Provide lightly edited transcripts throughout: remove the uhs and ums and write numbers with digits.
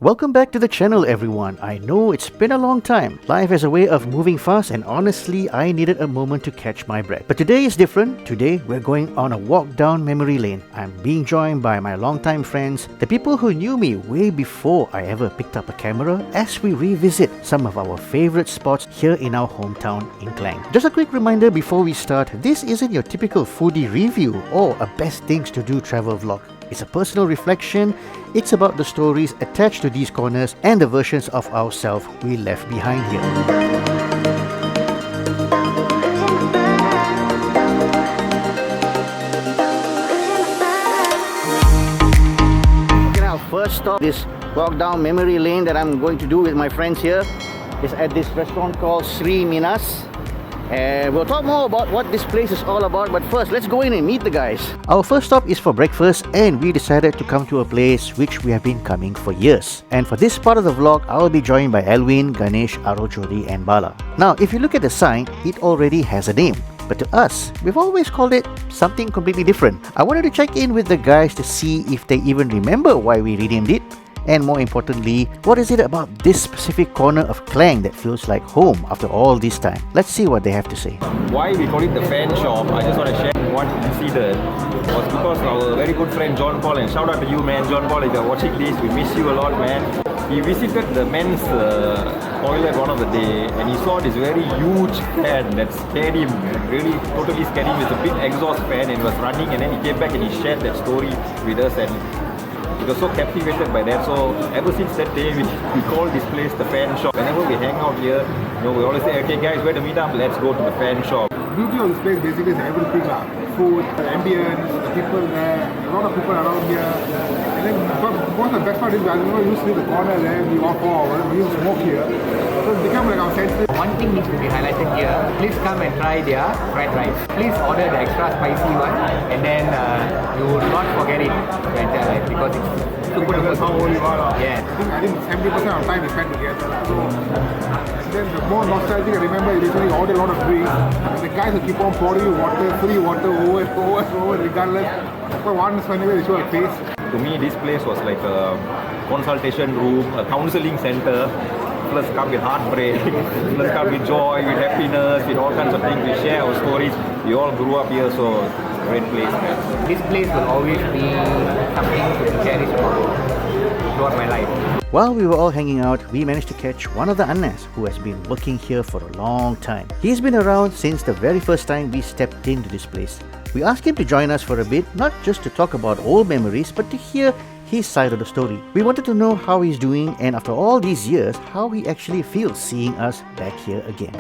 Welcome back to the channel, everyone. I know it's been a long time. Life has a way of moving fast, and honestly, I needed a moment to catch my breath. But today is different. Today, we're going on a walk down memory lane. I'm being joined by my longtime friends, the people who knew me way before I ever picked up a camera, as we revisit some of our favorite spots here in our hometown in Klang. Just a quick reminder before we start, this isn't your typical foodie review or a best things to do travel vlog. It's a personal reflection. It's about the stories attached to these corners and the versions of ourselves we left behind here. Okay, now first stop, this walk down memory lane that I'm going to do with my friends here is at this restaurant called Meenas. And we'll talk more about what this place is all about, but first, let's go in and meet the guys. Our first stop is for breakfast, and we decided to come to a place which we have been coming for years. And for this part of the vlog, I'll be joined by Alwin, Ganesh, Arul Jothy and Bala. Now, if you look at the sign, it already has a name. But to us, we've always called it something completely different. I wanted to check in with the guys to see if they even remember why we renamed it. And more importantly, what is it about this specific corner of Klang that feels like home after all this time? Let's see what they have to say. Why we call it the fan shop, I just want to share one incident. Was because our very good friend John Paul, and shout out to you, man. John Paul, if you're watching this, we miss you a lot, man. He visited the men's toilet one of the day, and he saw this very huge fan that scared him, really totally scared him. It's a big exhaust fan, and he was running, and then he came back and he shared that story with us, and we were so captivated by that. So ever since that day, we call this place the fan shop. Whenever we hang out here, we always say, okay guys, where to meet up? Let's go to the fan shop. The beauty of this place basically is everything, food, the ambience, the people there, a lot of people around here. And then one of the best part is, I remember we used to be the corner there, we walk forward, we used to smoke here. So it's become like our sense. One thing needs to be highlighted here. Please come and try their fried rice. Please order the extra spicy one, and then you will not forget it because it's super That's how old you are. Yeah. I think 70% of the time we spend together. So, and then the more nostalgic I remember, you usually order a lot of drinks. And the guys will keep on pouring you water, free water, over, regardless. But once whenever they show a face. To me, this place was like a consultation room, a counseling center. Let's come with heartbreak, let's come with joy, with happiness, with all kinds of things. We share our stories. We all grew up here, so it's a great place, man. This place will always be something to cherish throughout my life. While we were all hanging out, we managed to catch one of the Annas who has been working here for a long time. He's been around since the very first time we stepped into this place. We asked him to join us for a bit, not just to talk about old memories, but to hear his side of the story. We wanted to know how he's doing, and after all these years, how he actually feels seeing us back here again.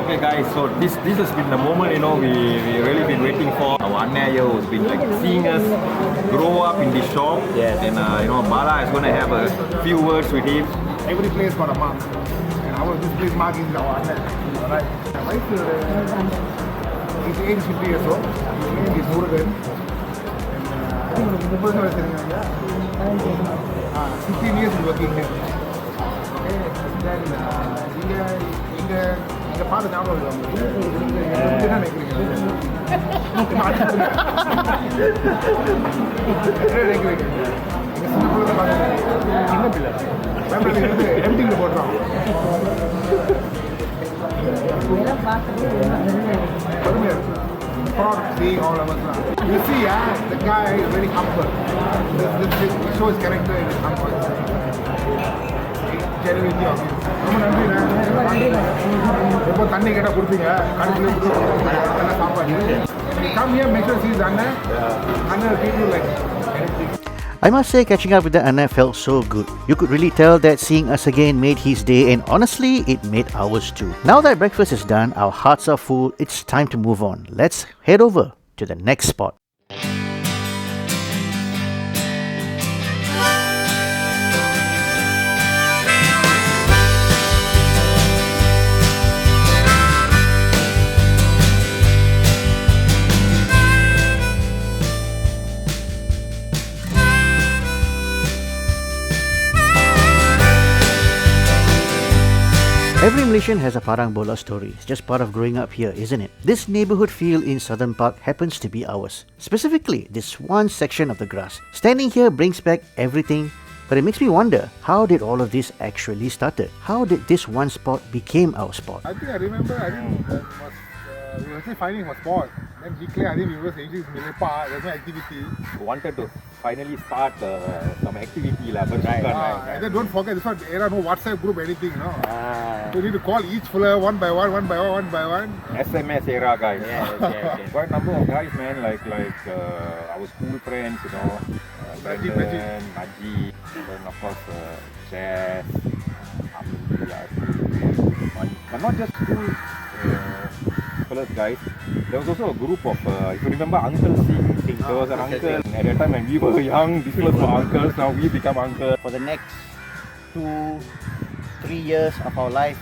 Okay guys, so this has been the moment, we really been waiting for. Our Anna here has been like seeing us grow up in this shop. Yes. And Bala is going to have a few words with him. Every place got a mark. And this place mark is our Anna. Alright. My wife, his age is 50 years old. His name is Murugan. And I think the person was telling me, 15 years working here. Okay, and then இங்க பாத்து ஞாபகம் வருது என்ன நினைக்கிறீங்க சின்ன பிள்ளை எம்டிங்ல போடுறோம் பெருமையா இருக்கு. Proud of seeing all of us now. You see, the guy is very humble. This shows character in his humble. Genuinely of you. ரொம்ப நன்றி. எப்போ தண்ணி கேட்டால் கொடுப்பீங்க, கடைசியில் அதெல்லாம் சாப்பாடு. Come here, make sure see his Anna. Anna will treat you like anything. I must say, catching up with the Anna felt so good. You could really tell that seeing us again made his day, and honestly, it made ours too. Now that breakfast is done, our hearts are full, it's time to move on. Let's head over to the next spot. Every Malaysian has a Parang Bola story. It's just part of growing up here, isn't it? This neighborhood feel in Southern Park happens to be ours. Specifically, this one section of the grass. Standing here brings back everything But it makes me wonder, how did all of this actually started? How did this one spot became our spot? I think I remember, we were actually finding a spot. Then declared, I think we were saying this Milepa, there's no activity. Wanted to finally start some activity lah, but And then don't forget, this one era, no WhatsApp group, anything, no. So you need to call each fella one by one. SMS era guys. Quite a number of guys, man, like our school friends, you know, Brandon, Najee, then of course Jess, Amri, but not just school fellas guys. There was also a group of, if you remember Uncle C, there was an uncle. At that time when we were young, this was for uncles, now we become uncles. For the next 2-3 years of our life,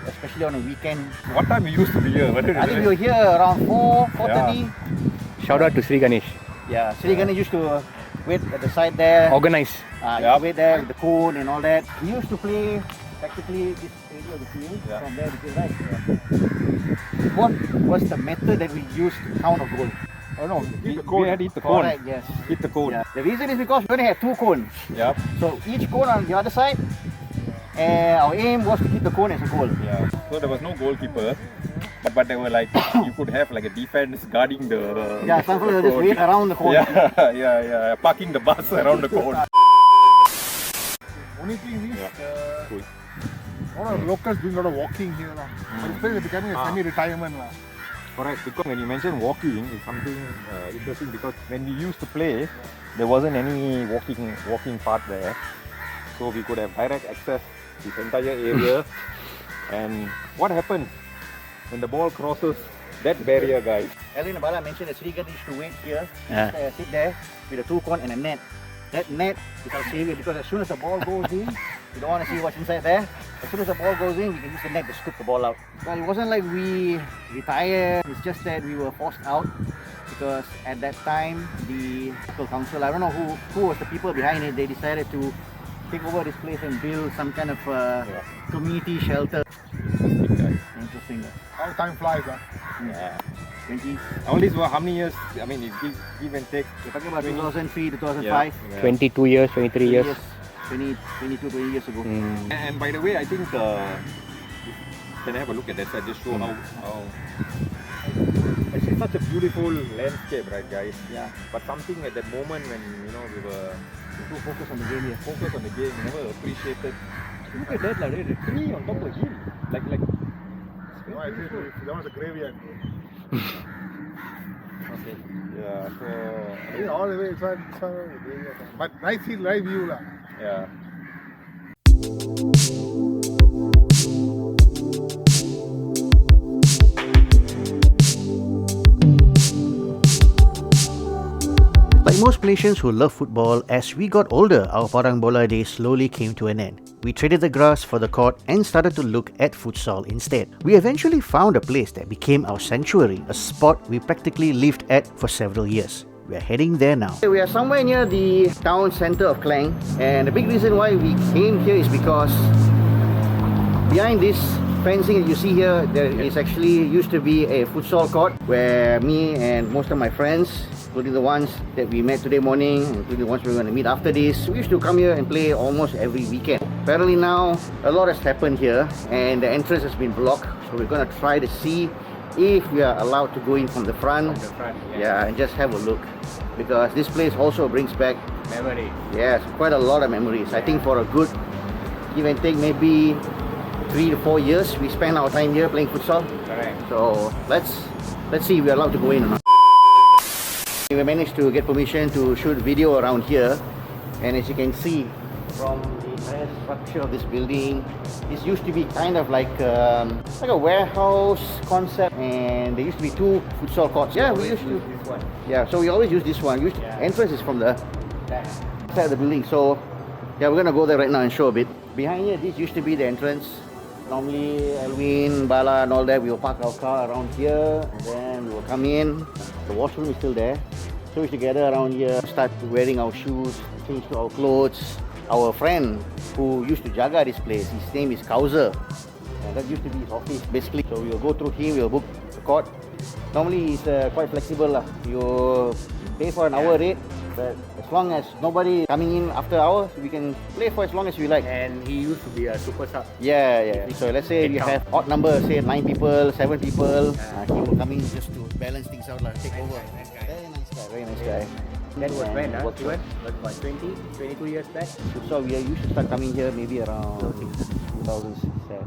especially on a weekend. What time we used to be here? I think we were here around 4:30. Shout out to Shri Ganesh. Yeah, Shri Ganesh used to wait at the side there. Organize. Wait there with the cone and all that. We used to play practically this area of the field, from there to the right. What was the method that we used to count a goal? Oh no, We had to hit the cone. Correct, yes. Hit the cone. Yeah. The reason is because we only had 2 cones. Yep. So each cone on the other side, and our aim was to hit the cone as a goal. Yeah. So there was no goalkeeper, but they were like, you could have like a defense guarding the. Yeah, some people just wait around the cone. Yeah. Parking the bus around the cone. Only thing is, Cool. a lot of locals doing a lot of walking here. But this place is becoming a semi-retirement. Correct, because when you mention walking, it's something interesting because when we used to play, there wasn't any walking path there. So we could have direct access to this entire area. And what happens when the ball crosses that barrier, guys? Alwin and Bala mentioned that Shri Ganesh used to wait here, sit there with a 2 cone and a net. That net is our savior because as soon as the ball goes in, we don't want to see what's inside there. As soon as the ball goes in, we can use the net to scoop the ball out. Well, it wasn't like we retired, it's just that we were forced out because at that time, the local council, I don't know who was the people behind it, they decided to take over this place and build some kind of community shelter. Interesting. How time flies. Yeah. 20. All these were how many years? I mean, it give and take. We're talking about 2003, 2005. Yeah. 22 years, 23 years. 20 years ago. And by the way, I think can I have a look at that side? Just show how it's such a beautiful landscape, right, guys? Yeah. But something at that moment when we were too focused on the game here. focused on the game, we never appreciated. Look at that, like the tree on top of the hill, like. No, I think that was a graveyard. Okay. Yeah. So. All the way, it's one graveyard. But nice hill, nice view. Yeah. Like most Malaysians who love football, as we got older, our Padang Bola days slowly came to an end. We traded the grass for the court and started to look at futsal instead. We eventually found a place that became our sanctuary, a spot we practically lived at for several years. We are heading there now. We are somewhere near the town center of Klang, and the big reason why we came here is because behind this fencing that you see here, there is actually used to be a futsal court where me and most of my friends, including the ones that we met today morning, including the ones we're going to meet after this, we used to come here and play almost every weekend. Apparently now, a lot has happened here and the entrance has been blocked, so we're going to try to see if we are allowed to go in from the front. Yeah, and just have a look, because this place also brings back Memory. yes, quite a lot of memories. I think for a good give and take maybe 3 to 4 years we spent our time here playing futsal. Correct. So let's see if we're allowed to go in or not. We managed to get permission to shoot video around here, and as you can see from the entire structure of this building, this used to be kind of like a warehouse concept, and there used to be 2 futsal courts. Yeah, we used to. This one. Yeah, so we always use this one. Entrance is from the side of the building. So yeah, we're gonna go there right now and show a bit. Behind here, this used to be the entrance. Normally, Alwin, Bala and all that, we will park our car around here, and then we will come in. The washroom is still there. So we used to gather around here, start wearing our shoes, change to our clothes. Our friend who used to jaga this place, his name is Kawser. And that used to be his office, basically. So we will go through him, we will book the court. Normally, he's quite flexible. You pay for an hour rate, But as long as nobody coming in after hours, we can play for as long as we like. And he used to be a super sub. Yeah. So let's say you have odd numbers, say 9 people, 7 people. He will come in just to balance things out, like take over. Very nice guy. That was when, Worked Steven? Was about 20, 22 years back? So we used to start coming here maybe around 2007,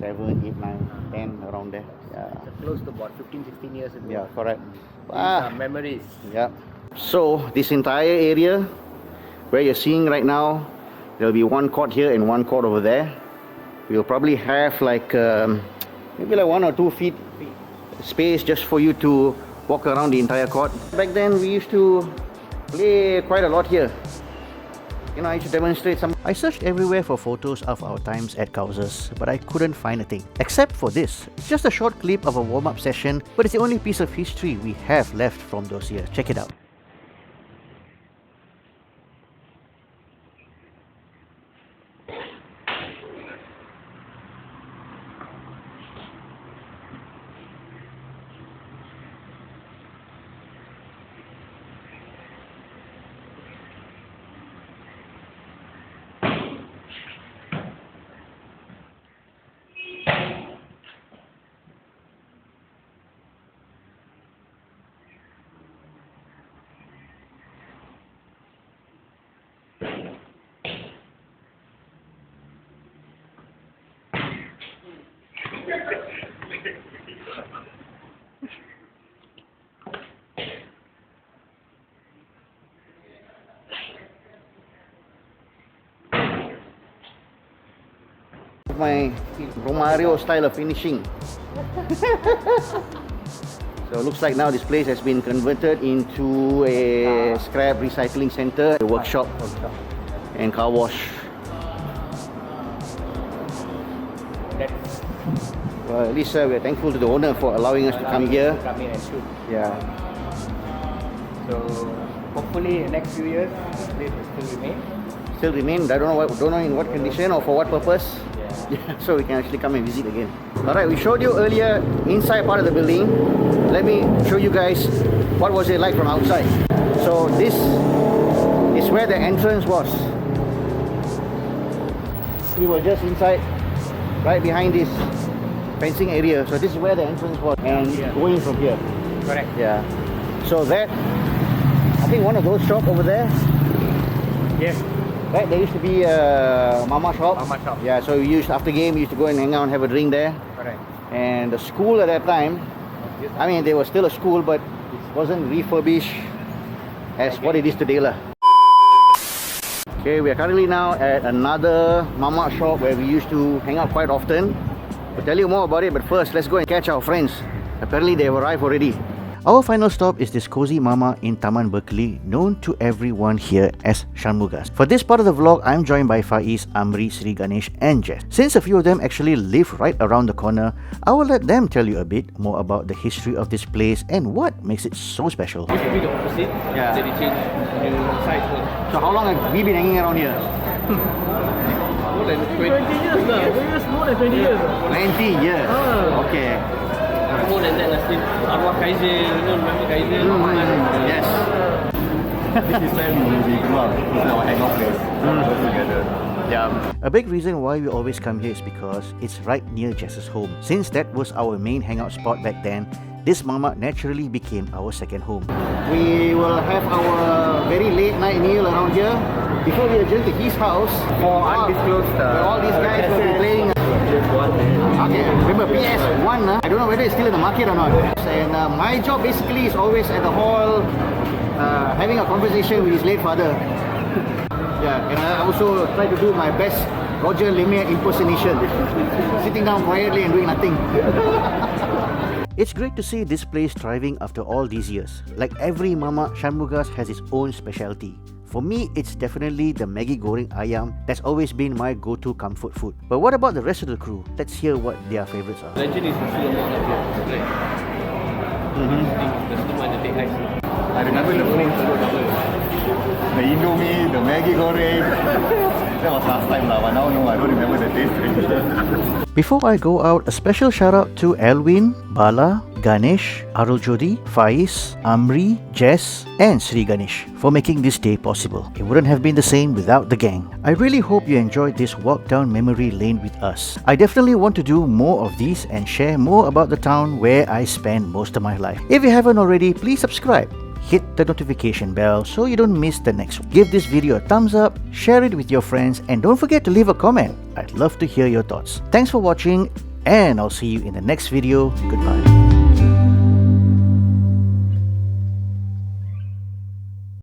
8, 9, 10, around there. Yeah. So close to about 15, 16 years ago. Yeah, correct. These are memories. Yeah. So this entire area where you're seeing right now, there'll be one court here and one court over there. We'll probably have like maybe like 1 or 2 feet space just for you to walk around the entire court. Back then we used to play quite a lot here. You know, I should demonstrate some. I searched everywhere for photos of our times at Kawser's, but I couldn't find a thing. Except for this. It's just a short clip of a warm-up session, but it's the only piece of history we have left from those years. Check it out. My Romario style of finishing. So it looks like now this place has been converted into a scrap recycling center, a workshop and car wash. Well, at least we're thankful to the owner for allowing us to come here. Come in and shoot. Yeah. So hopefully in the next few years, this place will still remain. Still remain. I don't know in what condition or for what purpose. Yeah, so we can actually come and visit again. Alright, we showed you earlier inside part of the building. Let me show you guys what was it like from outside. So this is where the entrance was. We were just inside, right behind this fencing area. So this is where the entrance was, and going from here. Correct. Yeah. So that, I think one of those shops over there. Yes. Right, there used to be a Mama shop. Mama shop. Yeah, so we used, after game, we used to go and hang out and have a drink there. Correct. And the school at that time, I mean, they were still a school, but it wasn't refurbished as what it is today lah. Okay, we are currently now at another Mamak shop where we used to hang out quite often. We'll tell you more about it, but first, let's go and catch our friends. Apparently, they have arrived already. Our final stop is this cozy mama in Taman Berkeley, known to everyone here as Shanmuga. For this part of the vlog, I'm joined by Faiz, Amri, Shri Ganesh and Jess. Since a few of them actually live right around the corner, I will let them tell you a bit more about the history of this place and what makes it so special. Used to be the opposite. Yeah. Then they changed new sites. So how long have we been hanging around here? More than 20 years now. More than 20 years. 20 years. Okay. More than that, still Arwah Kaiser, you know, remember Kaiser? Yes. This is where we grew up. This is our hangout place. Together. Yeah. A big reason why we always come here is because it's right near Jess's home. Since that was our main hangout spot back then, this mama naturally became our second home. We will have our very late night meal around here before we adjourn to his house For undisclosed. where all these guys will be playing. Okay, remember PS1, I don't know whether it's still in the market or not. And my job basically is always at the hall having a conversation with his late father. Yeah, and I also try to do my best Roger Lemire impersonation. Sitting down quietly and doing nothing. It's great to see this place thriving after all these years. Like every mama, Shanmuga's has its own specialty. For me, it's definitely the Maggi Goreng Ayam. That's always been my go-to comfort food. But what about the rest of the crew? Let's hear what their favorites are. Legend is still a lot of here. There's no one that take ice. I remember the food. The Indomie, the Maggi Goreng. That was last time lah, but now no, I don't remember the taste. Before I go out, a special shout out to Alwin, Bala, Ganesh, Arul Jothy, Faiz, Amri, Jess and Shri Ganesh for making this day possible. It wouldn't have been the same without the gang. I really hope you enjoyed this walk down memory lane with us. I definitely want to do more of these and share more about the town where I spend most of my life. If you haven't already, please subscribe. Hit the notification bell so you don't miss the next one. Give this video a thumbs up, share it with your friends, and don't forget to leave a comment. I'd love to hear your thoughts. Thanks for watching, and I'll see you in the next video. Goodbye.